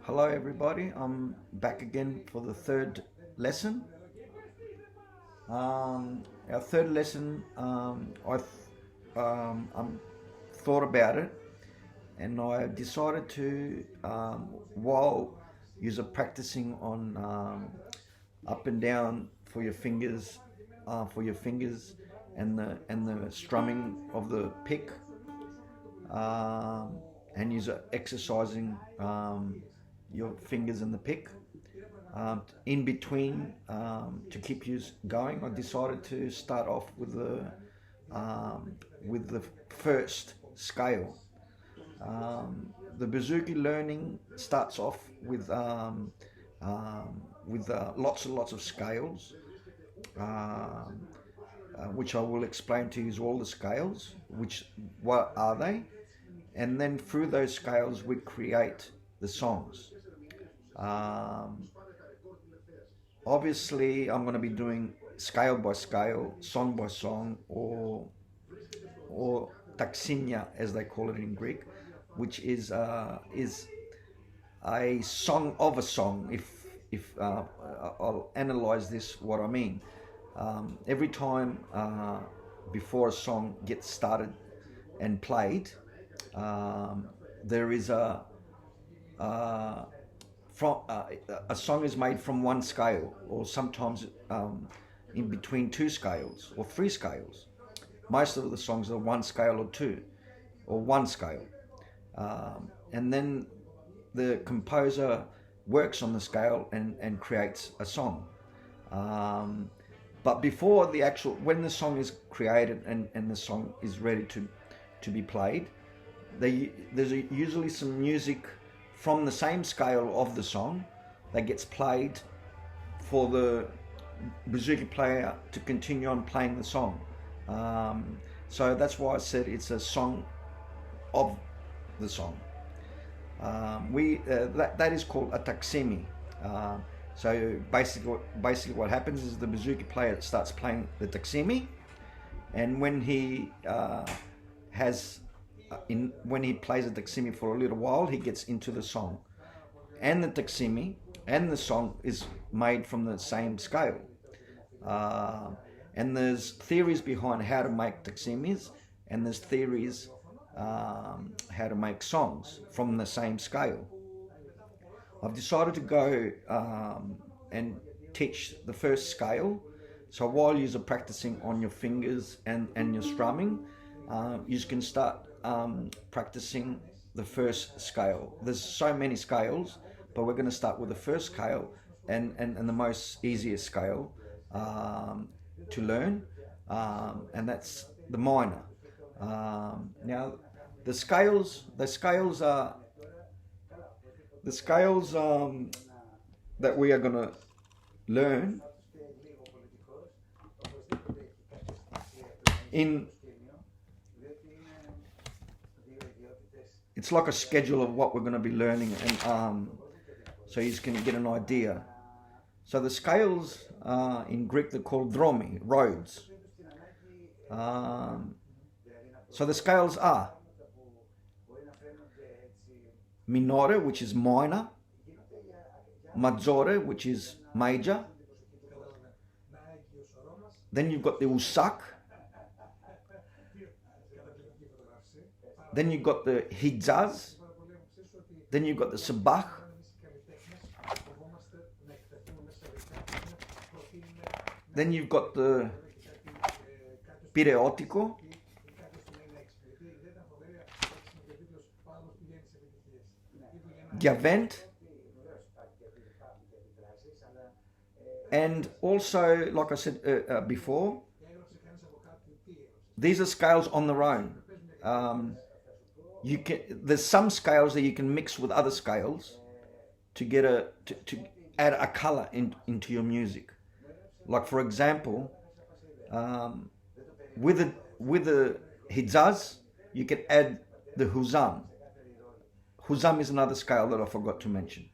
Hello everybody, I'm back again for the third lesson. Our third lesson, thought about it and I decided to, while you're practicing on up and down for your fingers, and the strumming of the pick, and you're exercising your fingers and the pick. In between, to keep you going, I decided to start off with the first scale. The bouzouki learning starts off with lots and lots of scales, which I will explain to you is all the scales, what are they, and then through those scales we create the songs. Obviously, I'm going to be doing scale by scale, song by song, or taximia as they call it in Greek, which is a song of a song. If I'll analyze this, what I mean. Every time before a song gets started and played, there is a song is made from one scale, or sometimes in between two scales or three scales. Most of the songs are one scale or two, or one scale, and then the composer works on the scale and creates a song. But before when the song is created and the song is ready to be played, there's usually some music from the same scale of the song that gets played for the bouzouki player to continue on playing the song. So that's why I said it's a song of the song. That is called a taximi. So basically what happens is the bouzouki player starts playing the taximi, and when he when he plays the taximi for a little while, he gets into the song. And the taximi and the song is made from the same scale. And there's theories behind how to make taximis, and there's theories how to make songs from the same scale. I've decided to go and teach the first scale. So while you're practicing on your fingers and your strumming, you can start practicing the first scale. There's so many scales, but we're going to start with the first scale and the most easiest scale to learn, and that's the minor. Now the scales that we are going to learn it's like a schedule of what we're going to be learning, and so you can get an idea. So the scales in Greek, they're called dromi, roads. So the scales are minore, which is minor, maggiore, which is major. Then you've got the usak. Then you've got the hijaz. Then you've got the sabach. Then you've got the pireotico. Gavent. And also, like I said before, these are scales on their own. There's some scales that you can mix with other scales to get to add a color into your music. Like for example, with the hijaz, you can add the huzam. Huzam is another scale that I forgot to mention.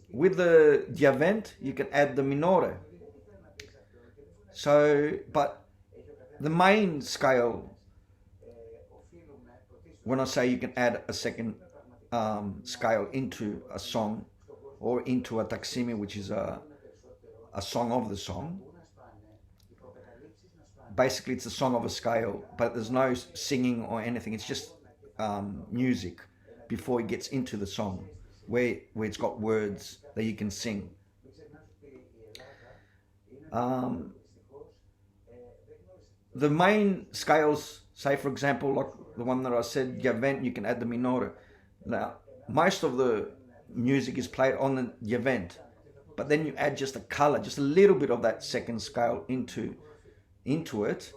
With the diavent, you can add the minore. So, but the main scale, when I say you can add a second scale into a song or into a taksimi, which is a song of the song. Basically, it's a song of a scale, but there's no singing or anything. It's just music before it gets into the song, where it's got words that you can sing. The main scales, say for example, like the one that I said, Javent, you can add the minore. Now, most of the music is played on the Javent, but then you add just a color, just a little bit of that second scale into it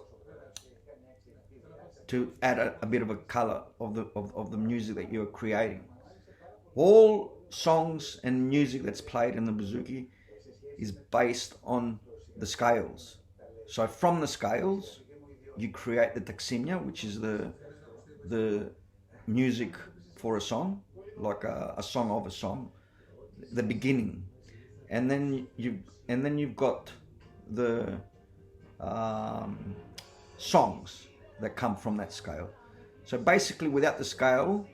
to add a bit of a color of the music that you're creating. All songs and music that's played in the bouzouki is based on the scales. So from the scales, you create the taksimya, which is the music for a song, like a song of a song, the beginning, and then you've got the songs that come from that scale. So basically, without the scale,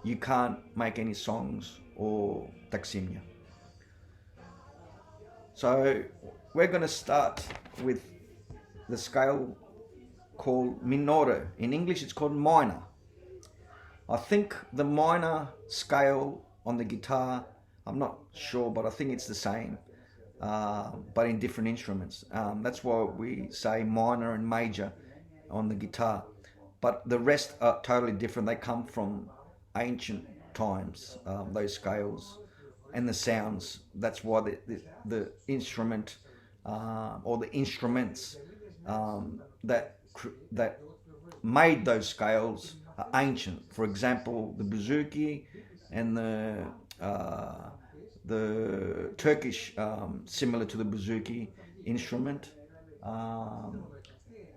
you can't make any songs or taksimya. So we're going to start with the scale called minore. In English, it's called minor. I think the minor scale on the guitar, I'm not sure, but I think it's the same, but in different instruments. That's why we say minor and major on the guitar. But the rest are totally different. They come from ancient times, those scales and the sounds. That's why the instrument or the instruments that made those scales are ancient. For example, the bouzouki and the Turkish, similar to the bouzouki instrument.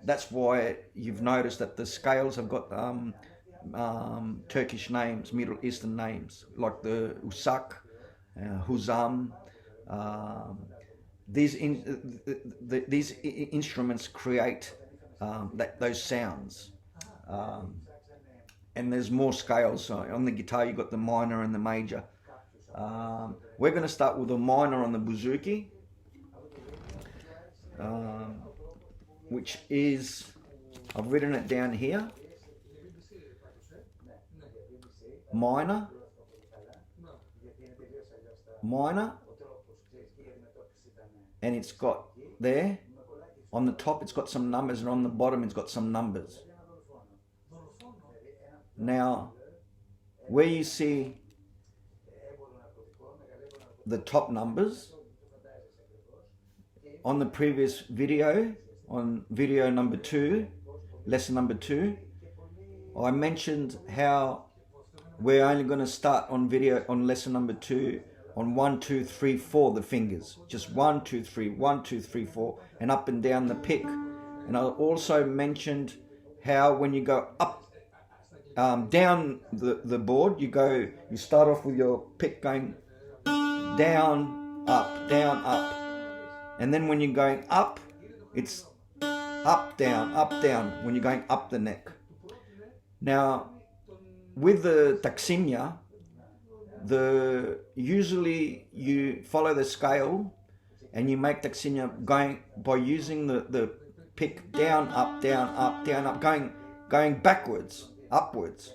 That's why you've noticed that the scales have got Turkish names, Middle Eastern names, like the usak, huzam. These instruments create those sounds. And there's more scales. So on the guitar, you've got the minor and the major. We're going to start with the minor on the bouzouki, which is, I've written it down here, minor, and it's got there, on the top it's got some numbers, and on the bottom it's got some numbers. Now, where you see the top numbers, on the previous video, on video number 2, lesson number 2, I mentioned how we're only going to start on lesson number 2 on 1, 2, 3, 4, the fingers. Just 1, 2, 3, 1, 2, 3, 4, and up and down the pick. And I also mentioned how when you go up, down the board, you start off with your pick going down, up, and then when you're going up, it's up, down, when you're going up the neck. Now, with the taksimya, usually you follow the scale and you make taksimya going by using the pick down, up, going backwards, upwards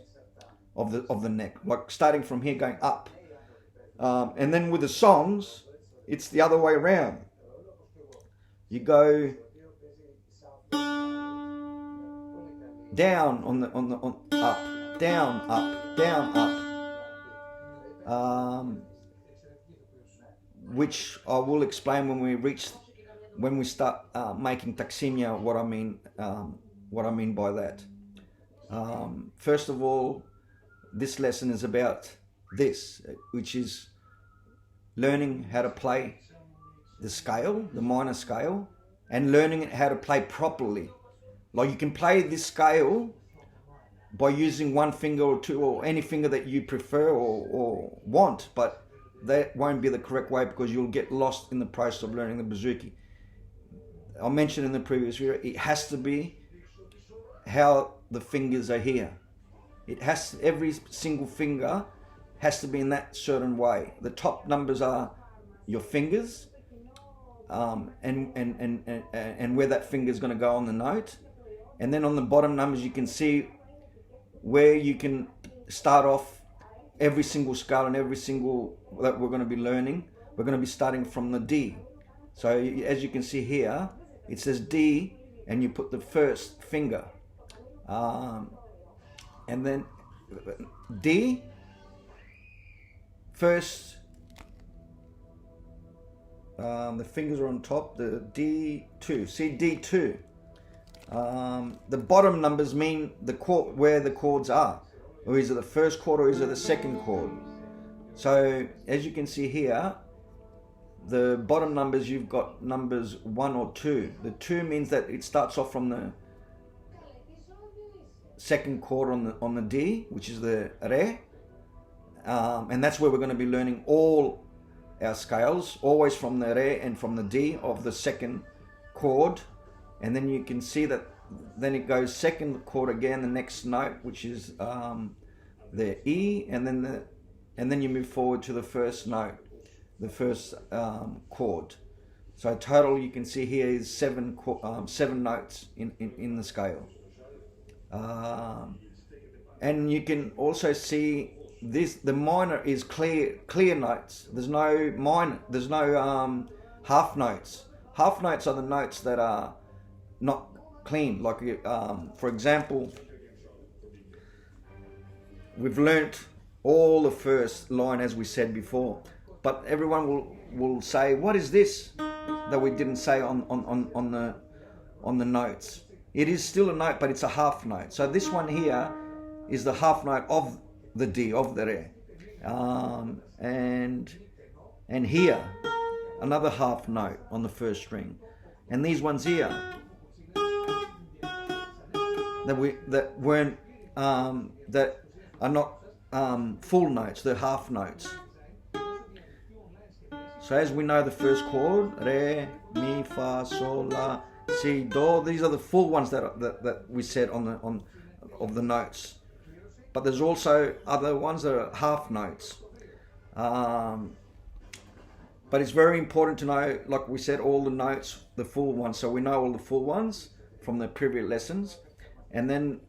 of the neck, like starting from here going up. And then with the songs, it's the other way around. You go down on up, down, up, which I will explain when we start making taksimya what I mean by that. First of all, this lesson is about this, which is learning how to play the scale, the minor scale, and learning how to play properly. Like, you can play this scale by using one finger or two, or any finger that you prefer or want, but that won't be the correct way, because you'll get lost in the process of learning the bouzouki. I mentioned in the previous video, it has to be how the fingers are here. It has, every single finger has to be in that certain way. The top numbers are your fingers, and where that finger is going to go on the note. And then on the bottom numbers, you can see where you can start off every single scale and every single that we're going to be learning. We're going to be starting from the D. So as you can see here, it says D, and you put the first finger. And then D, first, the fingers are on top, the D2, see D2. The bottom numbers mean the chord, where the chords are. Or is it the first chord or is it the second chord? So as you can see here, the bottom numbers, you've got numbers 1 or 2. The 2 means that it starts off from the second chord on the D, which is the Re, and that's where we're going to be learning all our scales, always from the Re and from the D of the second chord. And then you can see that then it goes second chord again, the next note, which is the E, and then you move forward to the first note, the first chord. So total, you can see here is seven notes in the scale. And you can also see this, the minor is clear notes. There's no minor, there's no half notes. Half notes are the notes that are not clean. Like for example, we've learnt all the first line as we said before, but everyone will say, what is this that we didn't say on the notes? It is still a note, but it's a half note. So this one here is the half note of the D, of the Re. And here, another half note on the first string. And these ones here, that are not full notes, they're half notes. So as we know, the first chord, Re, Mi, Fa, Sol, La, Si, Do, these are the full ones that we said of the notes. But there's also other ones that are half notes. But it's very important to know, like we said, all the notes, the full ones. So we know all the full ones from the previous lessons. And then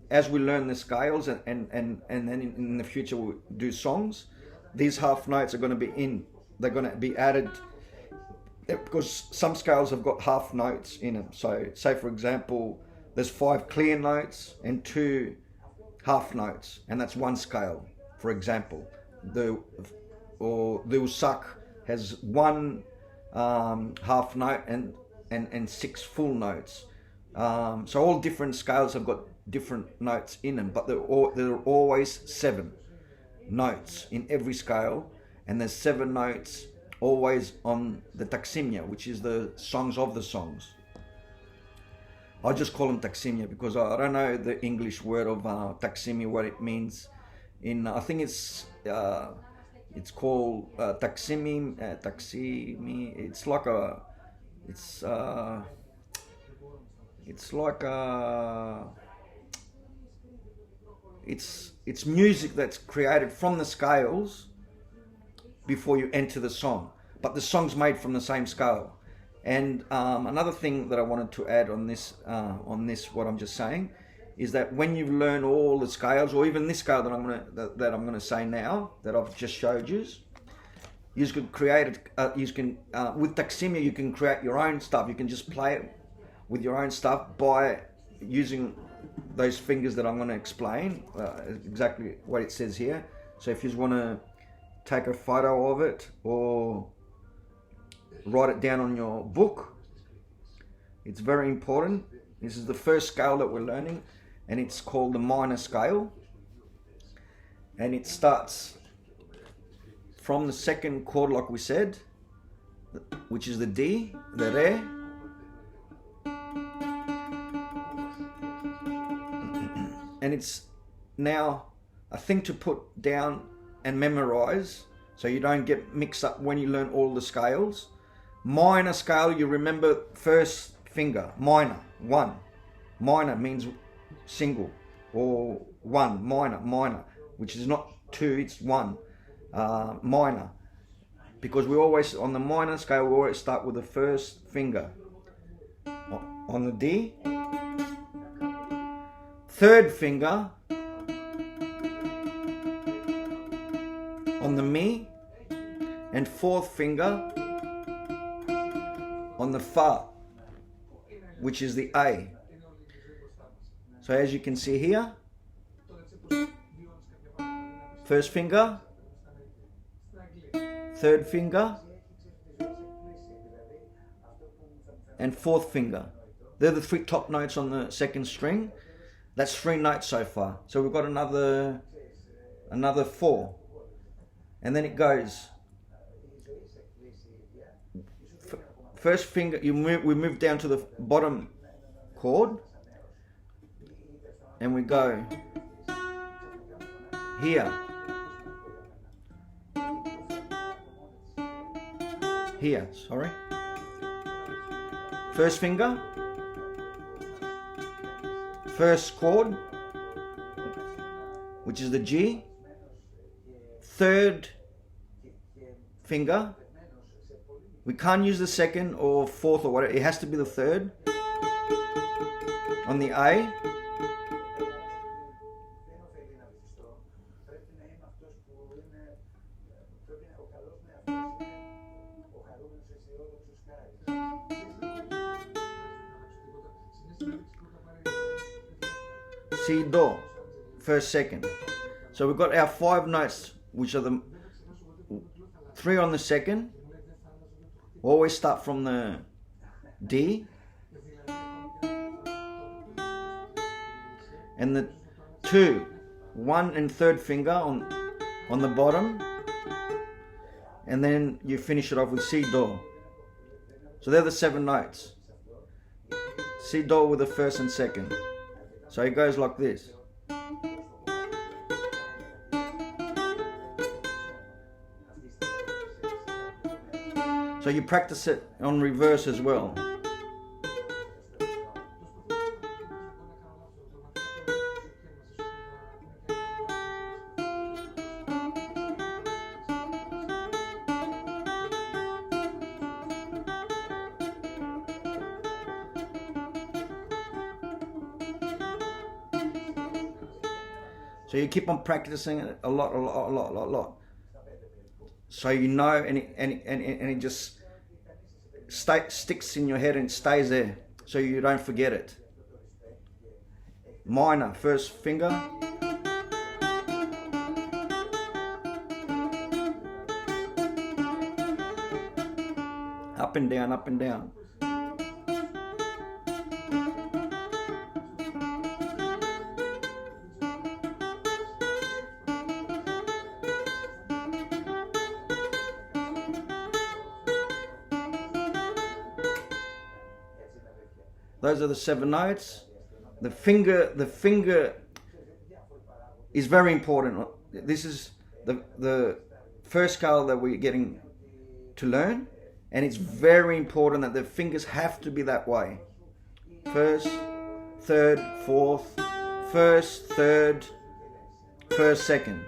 as we learn the scales and then in the future we'll do songs, these half notes are going to be they're going to be added, because some scales have got half notes in them. So say for example, there's 5 clear notes and 2 half notes, and that's one scale. For example, the bouzouki has 1 half note and 6 full notes. So all different scales have got different notes in them, but there are always 7 notes in every scale, and there's 7 notes always on the taksimya, which is the songs of the songs. I just call them taksimya because I don't know the English word of taksimya, what it means. I think it's called taksimi. It's like it's music that's created from the scales before you enter the song, but the song's made from the same scale. And another thing that I wanted to add on this, what I'm just saying, is that when you learn all the scales, or even this scale that I'm gonna say now, that I've just showed you, you can create it. With taksimya, you can create your own stuff. You can just play it with your own stuff by using those fingers that I'm going to explain exactly what it says here. So if you just want to take a photo of it or write it down on your book, it's very important. This is the first scale that we're learning, and it's called the minor scale, and it starts from the second chord, like we said, which is the D, the Re, and it's now a thing to put down and memorize so you don't get mixed up when you learn all the scales. Minor scale, you remember first finger, minor, 1. Minor means single. or 1, minor, which is not 2, it's 1, minor. Because we always, on the minor scale, we always start with the first finger on the D, third finger on the Mi, and fourth finger on the Fa, which is the A. So as you can see here, first finger, third finger, and fourth finger. They're the 3 top notes on the second string. That's 3 notes so far. So we've got another 4. And then it goes. First finger, we move down to the bottom chord. And we go here. Here, sorry. First finger, first chord, which is the G, third finger. We can't use the second or fourth or whatever, it has to be the third on the A. C, Do, first, second. So we've got our 5 notes, which are the 3 on the second. We always start from the D. And the 2, 1 and third finger on the bottom. And then you finish it off with C, Do. So they're the 7 notes. C, Do with the first and second. So it goes like this. So you practice it on reverse as well. So you keep on practicing it a lot. So you know, and it just sticks in your head and stays there, so you don't forget it. Minor, first finger. Up and down, up and down. Those are the 7 notes. The finger is very important. This is the first scale that we're getting to learn, and it's very important that the fingers have to be that way. First, third, fourth, first, third, first, second.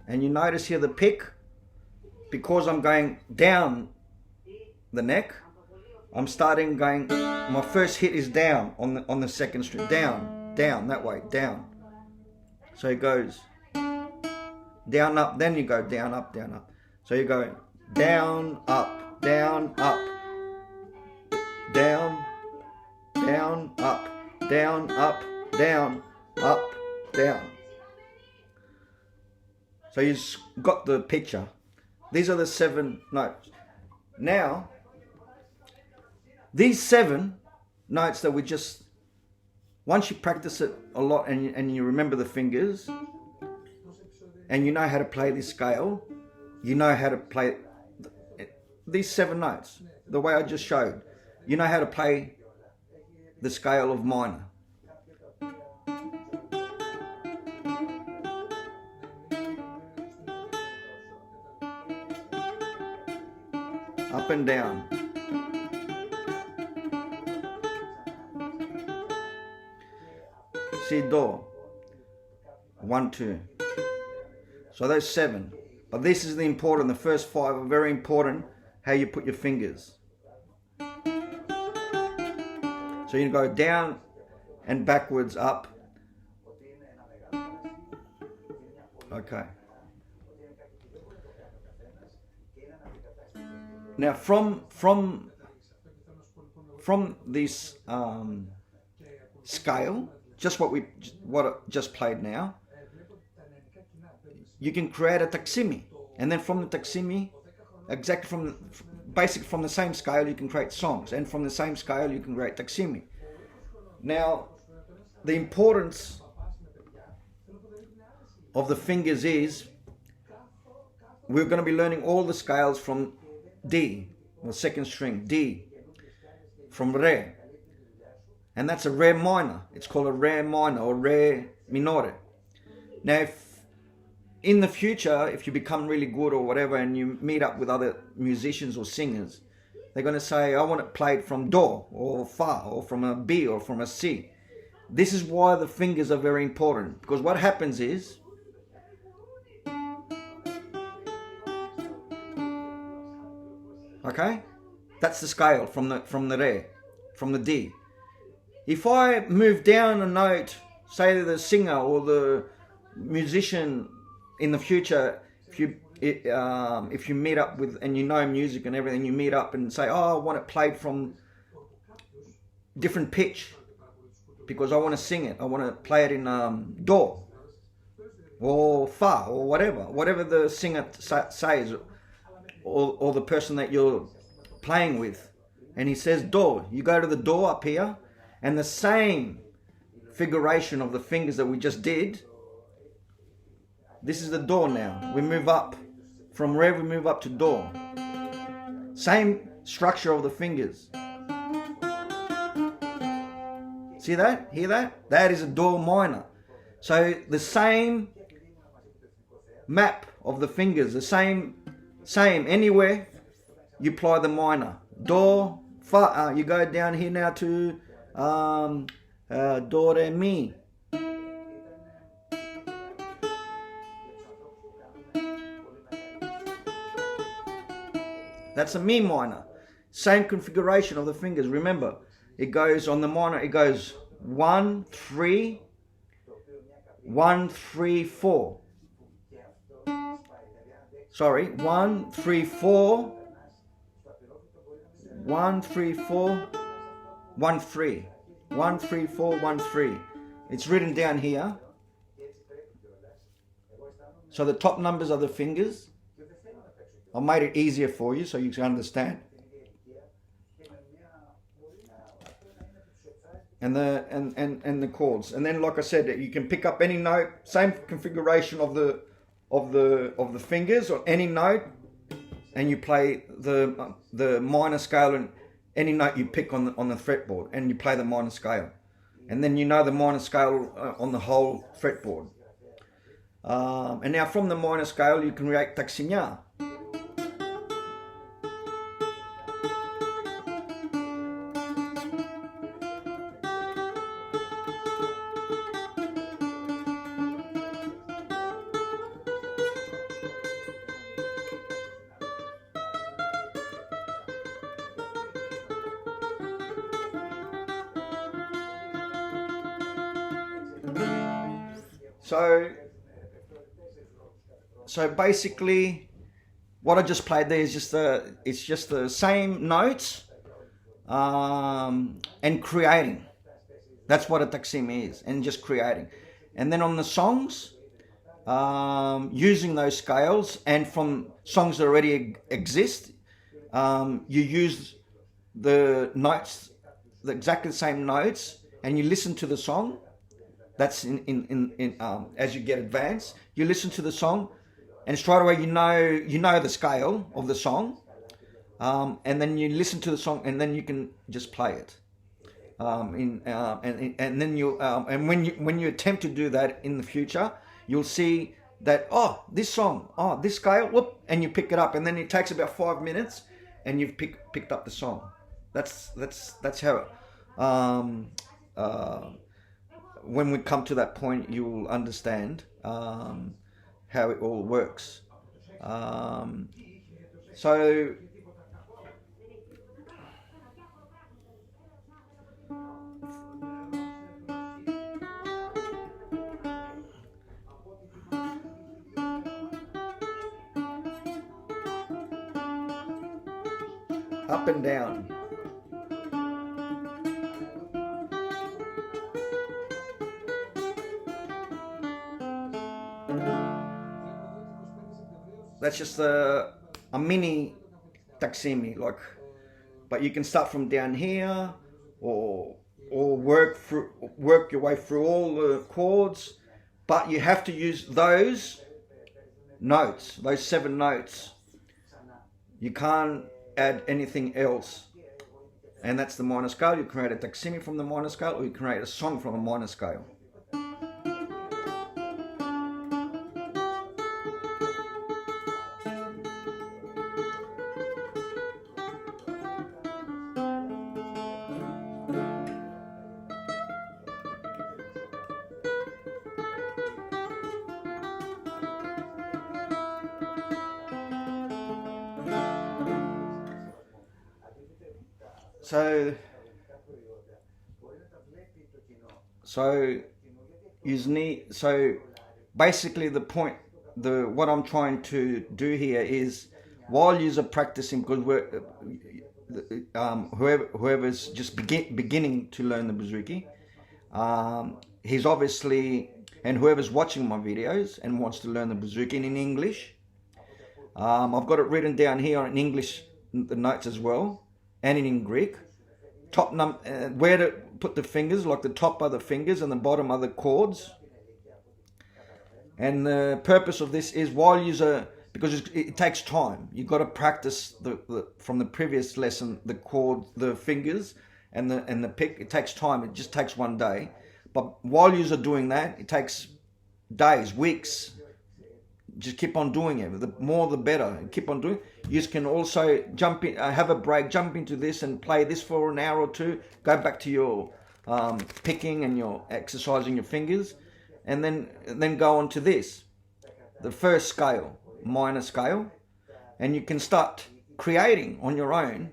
And you notice here the pick, because I'm going down the neck, I'm starting going, my first hit is down on the second string, down, that way, down. So it goes down, up, then you go down, up. So you go down, up, down, up, down, up, down, up, down, up, down. So you've got the picture. These are the 7 notes. Now, these 7 notes that we just, once you practice it a lot and you remember the fingers, and you know how to play this scale, you know how to play these 7 notes, the way I just showed. you know how to play the scale of minor. Up and down. Si, do. 1, 2. So those 7. But this is the important, the first 5 are very important, how you put your fingers. So you go down and backwards up. Okay. Now from this scale, just what I just played now, you can create a taksimi, and then from the taksimi, basically from the same scale, you can create songs, and from the same scale, you can create taksimi. Now, the importance of the fingers is we're going to be learning all the scales from D, or second string, D, from Re. And that's a Re minor. It's called a Re minor or Re minore. Now, if in the future, if you become really good or whatever and you meet up with other musicians or singers, they're going to say, I want it played from Do or Fa or from a B or from a C. This is why the fingers are very important, because what happens is, okay, that's the scale from the Re, from the D. If I move down a note, say the singer or the musician in the future, if you meet up with, and you know music and everything, you meet up and say, oh, I want it played from different pitch because I want to sing it. I want to play it in Do or Fa or whatever the singer says, or the person that you're playing with, and he says Do. You go to the Do up here, and the same figuration of the fingers that we just did. This is the Do now. We move up. From Re, we move up to Do. Same structure of the fingers. See that? Hear that? That is a Do minor. So the same map of the fingers, the same anywhere you apply the minor. Do, Fa. You go down here now to Do, Re, Mi. That's a Mi minor. Same configuration of the fingers. Remember, it goes on the minor, it goes 1, 3, 1, 3, 4. Sorry, 1, 3, 4, 1, 3, 4, 1, 3. 1, 3, 4, 1, 3. It's written down here. So the top numbers are the fingers. I made it easier for you so you can understand. And the chords. And then, like I said, you can pick up any note, same configuration of the fingers or any note, and you play the minor scale and any note you pick on the fretboard, and you play the minor scale. And then you know the minor scale on the whole fretboard. And now from the minor scale you can create taksinya. So basically, what I just played there is just the same notes and creating. That's what a taksimi is, and just creating. And then on the songs, using those scales, and from songs that already exist, you use the notes, exactly the same notes, and you listen to the song. That's in as you get advanced, you listen to the song, and straight away you know the scale of the song, and then you listen to the song, and then you can just play it. And then you and when you attempt to do that in the future, you'll see that, oh, this song, oh, this scale, whoop, and you pick it up, and then it takes about 5 minutes, and you've picked up the song. That's how. When we come to that point, you will understand how it all works. So. Up and down. That's just a mini taksimi, like, but you can start from down here, or work your way through all the chords, but you have to use those notes, those 7 notes. You can't add anything else, and that's the minor scale. You create a taksimi from the minor scale, or you create a song from a minor scale. So basically the point, what I'm trying to do here is, while you're practicing, because whoever's just beginning to learn the bouzouki, he's obviously, and whoever's watching my videos and wants to learn the bouzouki in English, I've got it written down here in English, the notes as well, and in Greek. Where to put the fingers, like the top are the fingers and the bottom are the chords. And the purpose of this is, because it takes time. You've got to practice from the previous lesson, the chord, the fingers, and the pick. It takes time. It just takes one day. But while you're doing that, it takes days, weeks. Just keep on doing it. The more the better. Keep on doing it. You can also jump in, have a break, jump into this and play this for an hour or two. Go back to your picking and your exercising your fingers, and then go on to this, the first scale, minor scale, and you can start creating on your own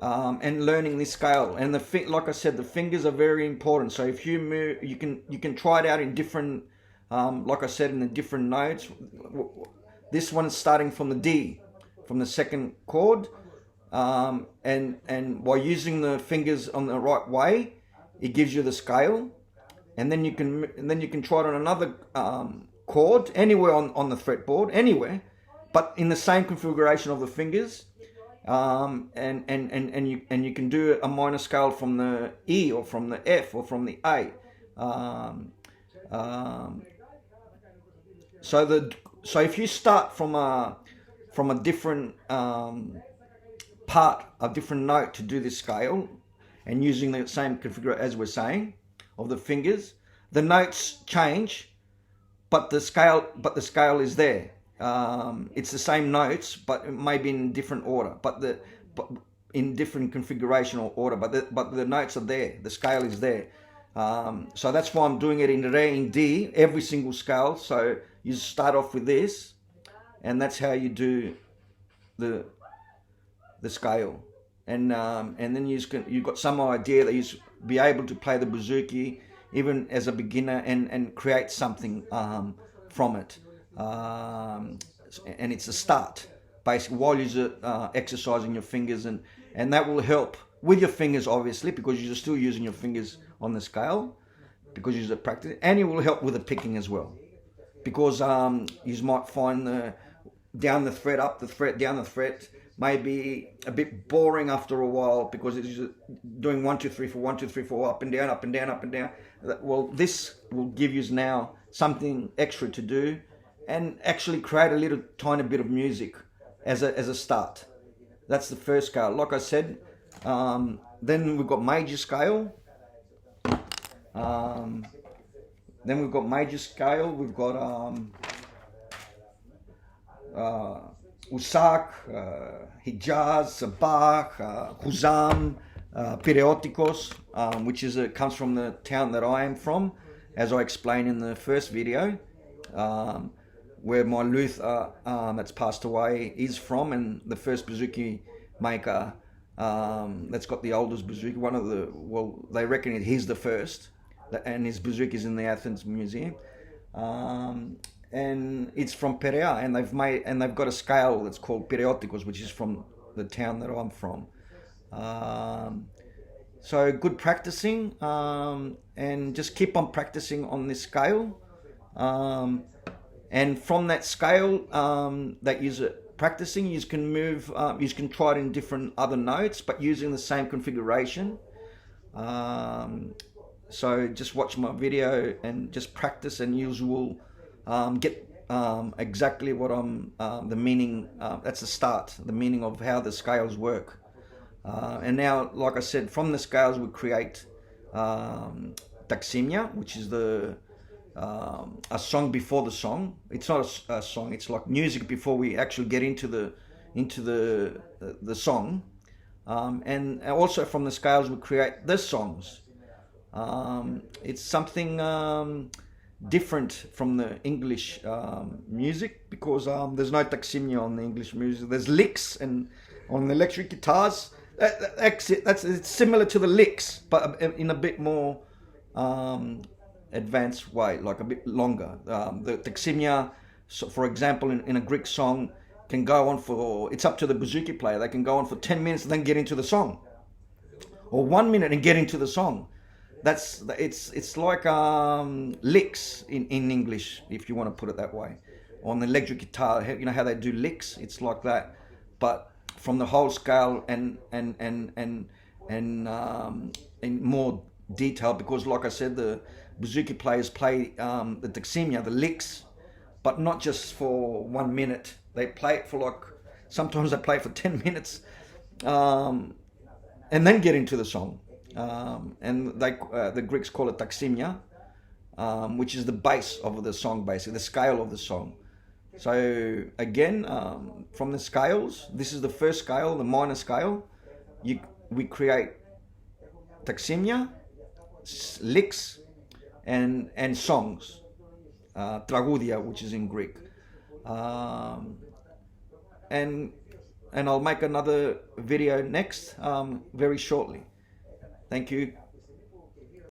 and learning this scale. And like I said, the fingers are very important. So if you move, you can try it out in different. Like I said, in the different notes. This one is starting from the D, from the second chord, and by using the fingers on the right way, it gives you the scale, and then you can try it on another chord anywhere on the fretboard, anywhere, but in the same configuration of the fingers, and you can do a minor scale from the E or from the F or from the A. So if you start from a different part, a different note to do this scale, and using the same configuration as we're saying of the fingers, the notes change, but the scale is there. It's the same notes, but maybe in different order, but in different configuration or order, but the notes are there. The scale is there. So that's why I'm doing it in Re and D, every single scale. So you start off with this, and that's how you do the scale, and then you've got some idea that you be able to play the bouzouki even as a beginner and create something from it, and it's a start basically while you're exercising your fingers, and that will help with your fingers obviously, because you're still using your fingers on the scale, because you're practicing, and it will help with the picking as well, because you might find down the fret, up the fret, down the fret may be a bit boring after a while, because it's doing 1 2 3 4 1 2 3 4 up and down, up and down, up and down. Well, this will give you now something extra to do, and actually create a little tiny bit of music as a start. That's the first scale. Like I said, then we've got major scale. Then we've got major scale. We've got Usak, Hijaz, Sabah, Khuzam, Piraeotikos, which comes from the town that I am from, as I explained in the first video, where my luthier that's passed away is from, and the first bouzouki maker that's got the oldest bouzouki. Well, they reckon he's the first, and his bouzouki is in the Athens Museum. And it's from Perea, and they've got a scale that's called Piraeotikos, which is from the town that I'm from. So good practicing, and just keep on practicing on this scale. And from that scale that you're practicing, you can move, you can try it in different other notes, but using the same configuration. So just watch my video and just practice, and you will get exactly what the meaning, that's the start, the meaning of how the scales work. And now, like I said, from the scales we create taksimia, which is a song before the song. It's not a song, it's like music before we actually get into the song. And also from the scales we create the songs. It's something different from the English music, because there's no taksimia on the English music. There's licks, and on the electric guitars, it's similar to the licks, but in a bit more advanced way, like a bit longer. The taksimia, so for example, in a Greek song, can go on for, it's up to the bouzouki player, they can go on for 10 minutes and then get into the song, or 1 minute and get into the song. It's like licks in English, if you want to put it that way. On the electric guitar, you know how they do licks? It's like that, but from the whole scale and in more detail, because like I said, the bouzouki players play the taksimia, the licks, but not just for 1 minute. They play it for sometimes they play it for 10 minutes, and then get into the song. And the Greeks call it taksimia, which is the base of the song, basically the scale of the song. So again, from the scales, this is the first scale, the minor scale. We create taksimia, licks, and songs, tragudia, which is in Greek. And I'll make another video next, very shortly. Thank you.